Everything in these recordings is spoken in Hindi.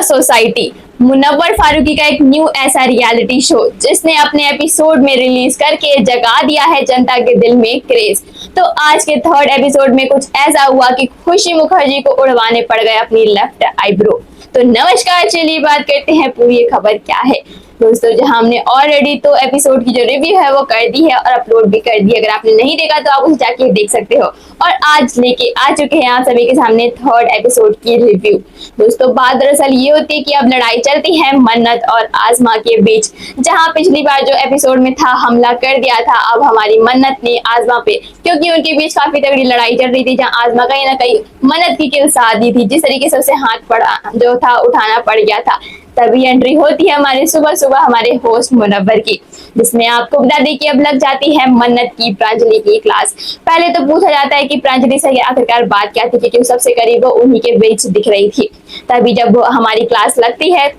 सोसाइटी मुनव्वर फारूकी का एक न्यू ऐसा रियलिटी शो जिसने अपने एपिसोड में रिलीज करके जगा दिया है जनता के दिल में क्रेज। तो आज के थर्ड एपिसोड में कुछ ऐसा हुआ कि खुशी मुखर्जी को उड़वाने पड़ गए अपनी लेफ्ट आईब्रो। तो नमस्कार, चलिए बात करते हैं पूरी ये खबर क्या है दोस्तों। जहां हमने ऑलरेडी तो एपिसोड की जो रिव्यू है वो कर दी है और अपलोड भी कर दी है। अगर आपने नहीं देखा तो आप उसे जाके देख सकते हो। और आज लेके आ चुके हैं आप सभी के सामने थर्ड एपिसोड की रिव्यू। दोस्तों बात दरअसल ये होती है कि अब लड़ाई चलती है मन्नत और आज़मा के बीच। जहां पिछली बार जो एपिसोड में था हमला कर दिया था, अब हमारी मन्नत ने आज़मा पे, क्योंकि उनके बीच काफी तगड़ी लड़ाई चल रही थी, जहां आज़मा कहीं ना कहीं मन्नत की किल साध दी थी, जिस तरीके से उसे हाथ पड़ा जो था उठाना पड़ गया था। तभी एंट्री होती है हमारे सुबह सुबह हमारे होस्ट मुनव्वर की, जिसमें आपको बता दें कि अब लग जाती है मन्नत की प्रांजलि की क्लास। पहले तो पूछा जाता है कि प्रांजलि से आखिरकार बात क्या थी, क्योंकि सबसे करीब वो उन्हीं के बीच दिख रही थी। तभी जब हमारी क्लास लगती है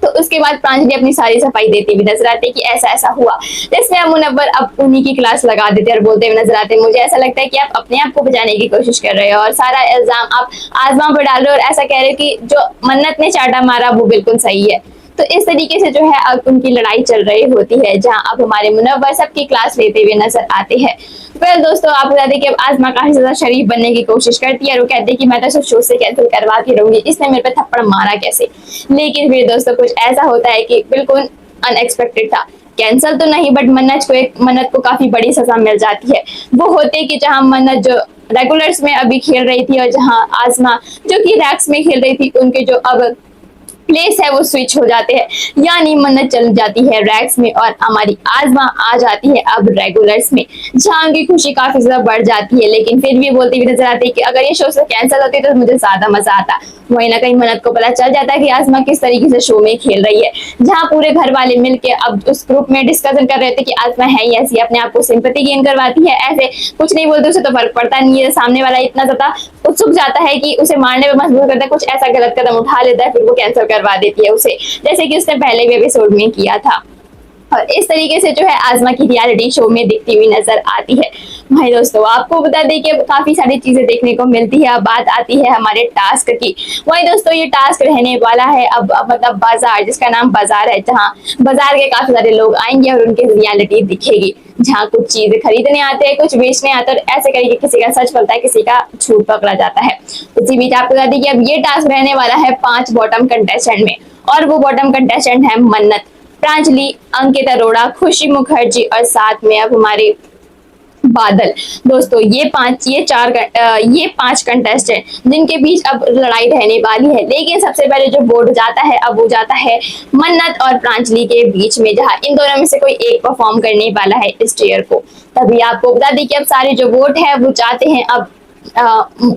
तो उसके बाद प्रांजलि अपनी सारी सफाई देती हुई नजर आती है कि ऐसा ऐसा हुआ, जिसमें अब मुनव्वर अब उन्हीं की क्लास लगा देते और बोलते हुए नजर आते हैं, मुझे ऐसा लगता है कि आप अपने आप को बचाने की कोशिश कर रहे हो और सारा इल्जाम आप आज़मा पर डाल रहे हो और ऐसा कह रहे हो कि जो मन्नत ने चाटा मारा वो बिल्कुल सही है। तो इस तरीके से जो है अब उनकी लड़ाई चल रही होती है, जहां अब हमारे मुनव्वर सबकी क्लास लेते हुए नजर आते हैं। वेल दोस्तों, आप बता दें कि अब आज़मा काफी ज्यादा शरीफ बनने की कोशिश करती है और वो कहती है कि मैं तो सिर्फ शो से कैंसिल करवाती रहूंगी, इसने मेरे पे थप्पड़ मारा कैसे। लेकिन फिर दोस्तों कुछ ऐसा होता है कि बिल्कुल अनएक्सपेक्टेड था। कैंसल तो नहीं, बट मन्नत को काफी बड़ी सजा मिल जाती है। वो होते कि जहां मन्नत जो रेगुलर्स में अभी खेल रही थी और जहां आज़मा जो कि रैक्स में खेल रही थी, उनके जो अब प्लेस है वो स्विच हो जाते हैं, यानी मन्नत चल जाती है रैक्स में और हमारी आज़मा आ जाती है अब रेगुलर्स में, जहां की खुशी काफी ज्यादा बढ़ जाती है। लेकिन फिर भी बोलती हुई नजर आती है कि अगर ये शो से कैंसिल होती तो मुझे ज्यादा मजा आता। वहीं ना कहीं मन्नत को पता चल जाता है कि आज़मा किस तरीके से शो में खेल रही है, जहां पूरे घर वाले मिलके अब उस ग्रुप में डिस्कशन कर रहे थे कि आज़मा है ही ऐसी, अपने आप को सिंपैथी गेन करवाती है, ऐसे कुछ नहीं बोलते उसे तो फर्क पड़ता नहीं है। सामने वाला इतना ज्यादा उत्सुक जाता है कि उसे मारने में मजबूर करता है, कुछ ऐसा गलत कदम उठा लेता है, फिर वो कैंसिल करवा देती है उसे, जैसे कि उसने पहले भी एपिसोड में किया था। और इस तरीके से जो है आज़मा की रियलिटी शो में दिखती हुई नजर आती है। भाई दोस्तों आपको बता दें कि काफी सारी चीजें देखने को मिलती है। अब बात आती है हमारे टास्क की। वही दोस्तों ये टास्क रहने वाला है अब मतलब बाजार, जिसका नाम बाजार है, जहाँ बाजार के काफी सारे लोग आएंगे और उनकी रियलिटी दिखेगी, जहाँ कुछ चीजें खरीदने आते हैं, कुछ बेचने आते हैं और ऐसे करके किसी का सच पलता है, किसी का झूठ पकड़ा जाता है। उसी बीच आपको बता दें कि अब ये टास्क रहने वाला है 5 बॉटम कंटेस्टेंट में, और वो बॉटम कंटेस्टेंट है मन्नत, प्रांजलि, अंकित अरोड़ा, खुशी मुखर्जी और साथ में अब हमारे बादल। दोस्तों ये पांच कंटेस्टेंट जिनके बीच अब लड़ाई रहने वाली है। लेकिन सबसे पहले जो वोट जाता है अब वो जाता है मन्नत और प्रांजलि के बीच में, जहां इन दोनों में से कोई एक परफॉर्म करने वाला है इस चेयर को। तभी आपको बता दें कि अब सारे जो वोट है वो जाते हैं अब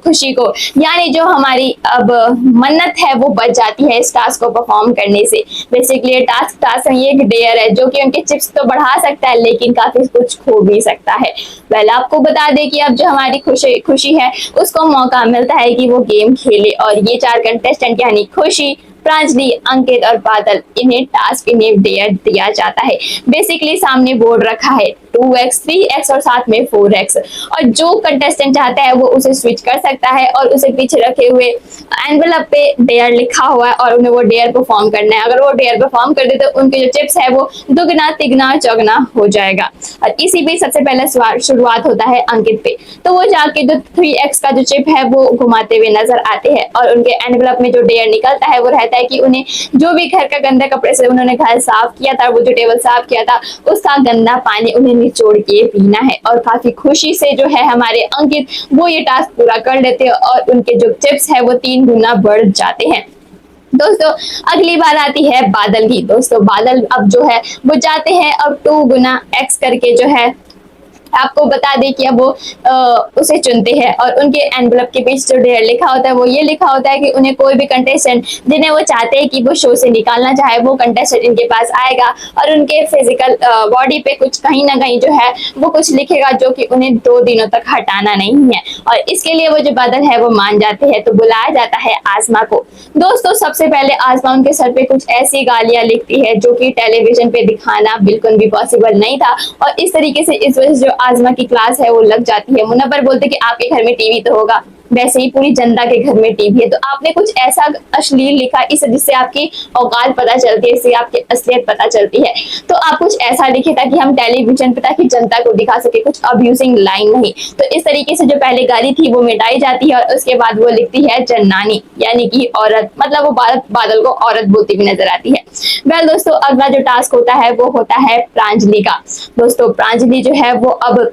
खुशी को, यानी जो हमारी अब मन्नत है वो बच जाती है इस टास्क को परफॉर्म करने से। बेसिकली ये टास्क ये एक डेयर है जो कि उनके चिप्स तो बढ़ा सकता है लेकिन काफी कुछ खो भी सकता है। पहले आपको बता दें कि अब जो हमारी खुशी है उसको मौका मिलता है कि वो गेम खेले, और ये 4 कंटेस्टेंट यानी खुशी, प्रांजलि, अंकित और बादल, इन्हें डेयर दिया जाता है। बेसिकली सामने बोर्ड रखा है 2x, 3x और साथ में 4x, और जो कंटेस्टेंट चाहता है वो उसे स्विच कर सकता है और उसे पीछे रखे हुए एनवेलप पे डेयर लिखा हुआ है और उन्हें वो डेयर परफॉर्म करना है। अगर वो डेयर परफॉर्म कर दे तो उनके जो चिप्स है वो दुगना तिगना चौगना हो जाएगा। और इसी बीच सबसे पहले शुरुआत होता है अंकित पे, तो वो जाके जो 3x का जो चिप है वो घुमाते हुए नजर आते हैं और उनके एनवेलप में जो डेयर निकलता है वो रहता है कि उन्हें जो भी घर का गंदा कपड़े से उन्होंने घर साफ किया था, वो जो टेबल साफ किया था, उसका गंदा पानी उन्हें निचोड़ के पीना है। और काफी खुशी से जो है हमारे अंकित वो ये टास्क पूरा कर लेते हैं और उनके जो चिप्स है वो 3 गुना बढ़ जाते हैं। दोस्तों अगली बार आती है बादल की। दोस्तों बादल अब जो है वो जाते हैं अब 2 गुना x करके जो है आपको बता दें कि अब वो उसे चुनते हैं और उनके एनवेलप के बीच जो डेयर लिखा होता है वो ये लिखा होता है कि उन्हें कोई भी कंटेस्टेंट जिन्हें वो चाहते हैं कि वो शो से निकालना चाहे वो कंटेस्टेंट इनके पास आएगा और उनके फिजिकल बॉडी पे कुछ कहीं ना कहीं जो है वो कुछ लिखेगा जो कि उन्हें 2 दिनों तक हटाना नहीं है। और इसके लिए वो जो बादल है वो मान जाते हैं, तो बुलाया जाता है आज़मा को। दोस्तों सबसे पहले आज़मा उनके सर पे कुछ ऐसी गालियां लिखती है जो कि टेलीविजन पे दिखाना बिल्कुल भी पॉसिबल नहीं था, और इस तरीके से इस वजह से जो आज़मा की क्लास है वो लग जाती है। मुनव्वर बोलते कि आपके घर में टीवी तो होगा, वैसे ही पूरी जनता के घर में टीवी है। तो आपने कुछ ऐसा अश्लील लिखा इस जिससे आपकी औकात पता चलती है, इससे आपकी असलियत पता चलती है। तो आप कुछ ऐसा लिखे ताकि हम टेलीविजन पे ताकि जनता को दिखा सके, कुछ अब्यूजिंग लाइन नहीं। तो इस तरीके से जो पहले गाली थी वो मिटाई जाती है और उसके बाद वो लिखती है जन्नानी यानी कि औरत, मतलब वो बादल को औरत बोलती हुई नजर आती है। वेल दोस्तों, अगला जो टास्क होता है वो होता है प्रांजलि का। दोस्तों प्रांजलि जो है वो अब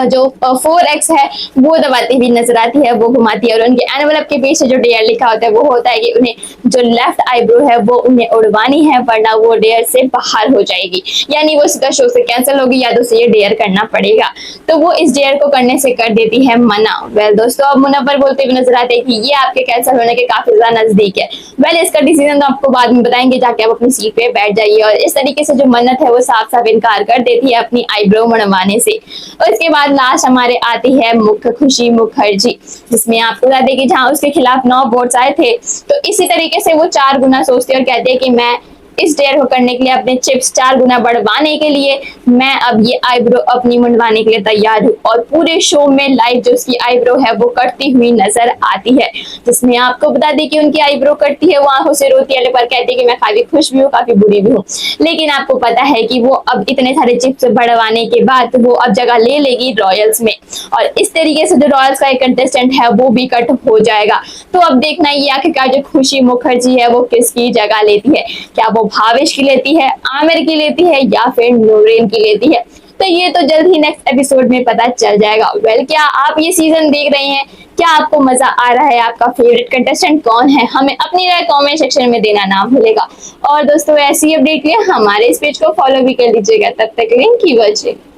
जो 4x है वो दबाती हुई नजर आती है, वो घुमाती है और उनके एनवलप के पीछे जो डेयर लिखा होता है वो होता है कि उन्हें जो लेफ्ट आईब्रो है वो उन्हें उड़वानी है, वरना वो डेयर से बाहर हो जाएगी, यानी वो सीधा शो से कैंसिल होगी या तो उसे ये डेयर करना पड़ेगा। तो वो इस डेयर को करने से कर देती है मना। वेल दोस्तों, अब मुनव्वर बोलते हुए नजर आते हैं कि ये आपके कैंसिल होने के काफी ज्यादा नजदीक है। वेल इसका डिसीजन तो आपको बाद में बताएंगे, जाके आप अपनी सीट पे बैठ जाइए। और इस तरीके से जो मन्नत है वो साफ साफ इनकार कर देती है अपनी आईब्रो मनवाने से। और इसके बाद लास्ट हमारे आती है खुशी मुखर्जी, जिसमें आपको बता दें कि जहां उसके खिलाफ 9 वोट्स आए थे, तो इसी तरीके से वो 4 गुना सोचती है और कहती है कि मैं इस डेयर को करने के लिए, अपने चिप्स 4 गुना बढ़वाने के लिए मैं अब ये आईब्रो अपनी मुंडवाने के लिए तैयार हूँ। और पूरे शो में लाइव जो उसकी आईब्रो है वो कटती हुई नजर आती है, जिसमें आपको बता दें कि उनकी आईब्रो कटती है, वो आंखों से रोती है, पर कहती है कि मैं काफी खुश भी हूँ काफी बुरी भी हूँ। लेकिन आपको पता है कि वो अब इतने सारे चिप्स बढ़वाने के बाद वो अब जगह ले लेगी रॉयल्स में, और इस तरीके से जो रॉयल्स का एक कंटेस्टेंट है वो भी कट हो जाएगा। तो अब देखना ये आखिरकार जो खुशी मुखर्जी है वो किसकी जगह लेती है, क्या वो भावेश की लेती है, आमिर की लेती है या फिर नूरेन की लेती है। तो ये तो जल्द ही नेक्स्ट एपिसोड में पता चल जाएगा। वेल क्या आप ये सीजन देख रहे हैं? क्या आपको मजा आ रहा है? आपका फेवरेट कंटेस्टेंट कौन है? हमें अपनी राय कमेंट सेक्शन में देना ना भूलेगा। और दोस्तों ऐसी अपडेट के लिए हमारे इस पेज को फॉलो भी कर लीजिएगा। तब तक के लिए की वजह।